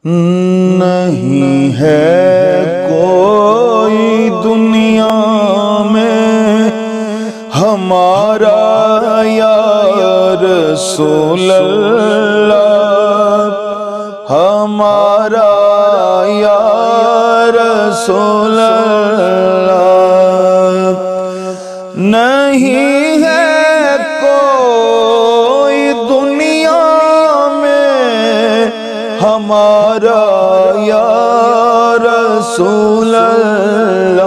نہیں ہے کوئی دنیا میں ہمارا یا رسول اللہ، ہمارا یا رسول اللہ۔ نہیں ہے کوئی دنیا میں ہمارا یا رسول اللہ،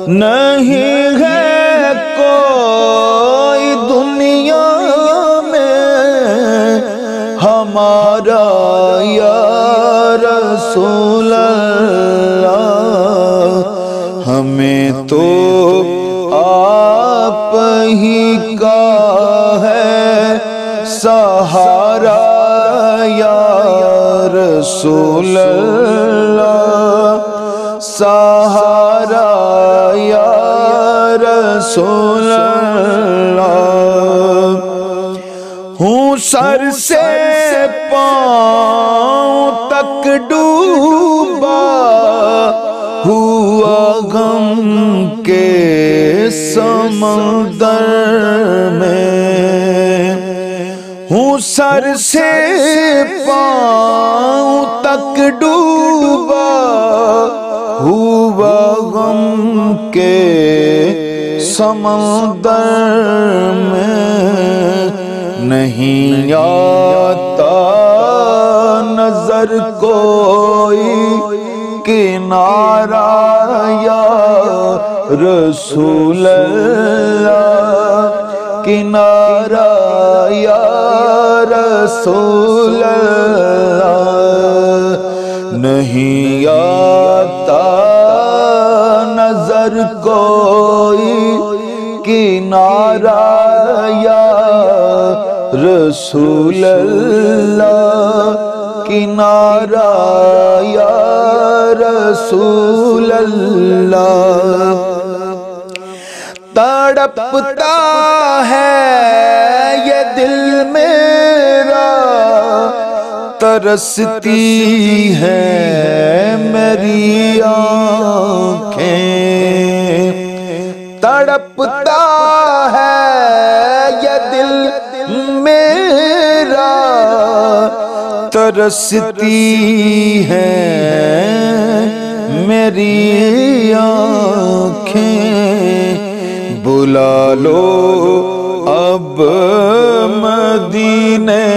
نہیں ہے کوئی دنیا میں ہمارا یا رسول اللہ۔ ہمیں تو آپ ہی کا ہے سہارا یا رسول اللہ، سہارا یا رسول اللہ۔ ہوں سر سے پاؤں تک ڈوبا ہوا غم کے سمندر میں، ہوں سر سے پاؤں تک ڈوبا ہوا غم کے سمندر میں۔ نہیں آتا نظر کوئی کنارہ یا رسول اللہ، کنارہ یا رسول اللہ۔ نہیں آتا نظر کوئی کنارہ یا رسول اللہ، کنارہ یا رسول اللہ۔ تڑپتا ہے یہ دل میرا، ترستی ہے میری آنکھیں، تڑپتا ہے یہ دل میرا، ترستی ہے میری آنکھیں۔ بلا لو اب مدینے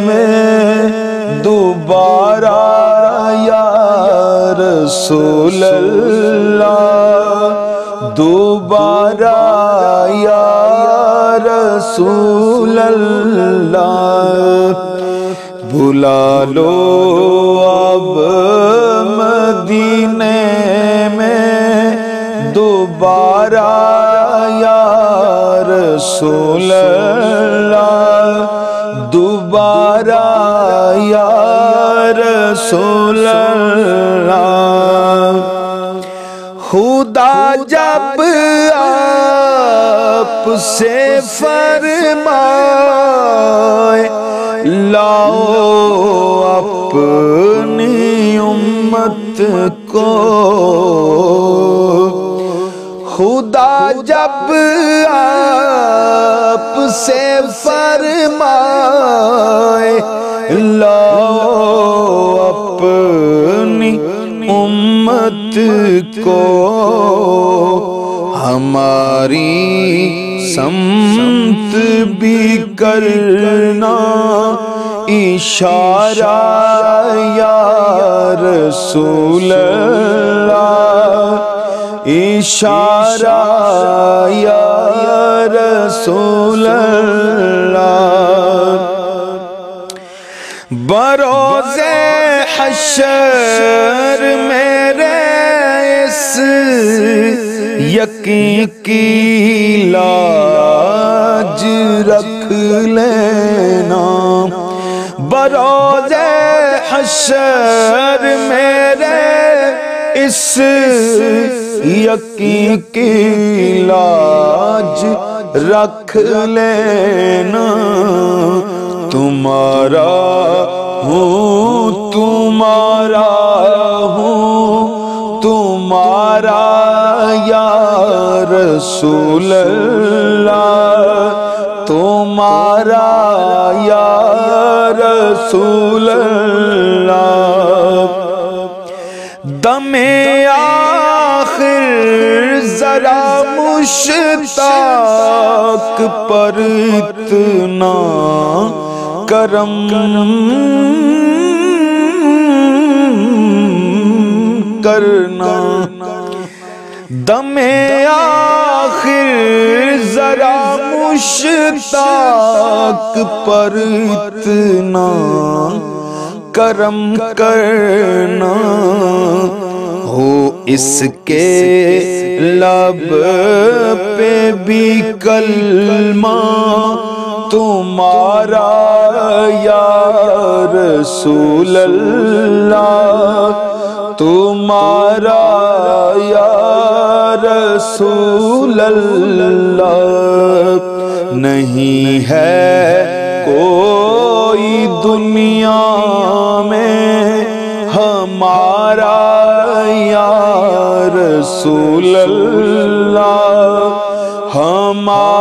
میں دوبارہ یا رسول اللہ، دوبارہ یا رسول اللہ۔ بلا لو اب مدینے میں دوبارہ یا رسول اللہ، دوبارہ یا رسول اللہ۔ خدا جب آپ سے فرمائے لاؤ اپنی امت کو، خدا جب آپ سے فرمائے لاؤ اپنی امت کو، ہماری سمت بھی کرنا اشارہ یا رسول اللہ، اشارہ یا رسول اللہ۔ بروز حشر میرے اس یقین کی لاج رکھ لینا، بروز حشر میرے اس یقین کی لاج رکھ لینا، تمہارا ہوں رسول اللہ تمہارا یا رسول اللہ دم آخر ذرا مشتاق پر اتنا کرم کرنا دم آخر ذرا مشتاق پر اتنا کرم کرنا ہو اس کے لب پہ بھی کلمہ تمہارا یا رسول اللہ تمہارا یا رسول اللہ نہیں ہے کوئی دنیا میں ہمارا یا رسول اللہ ہمارا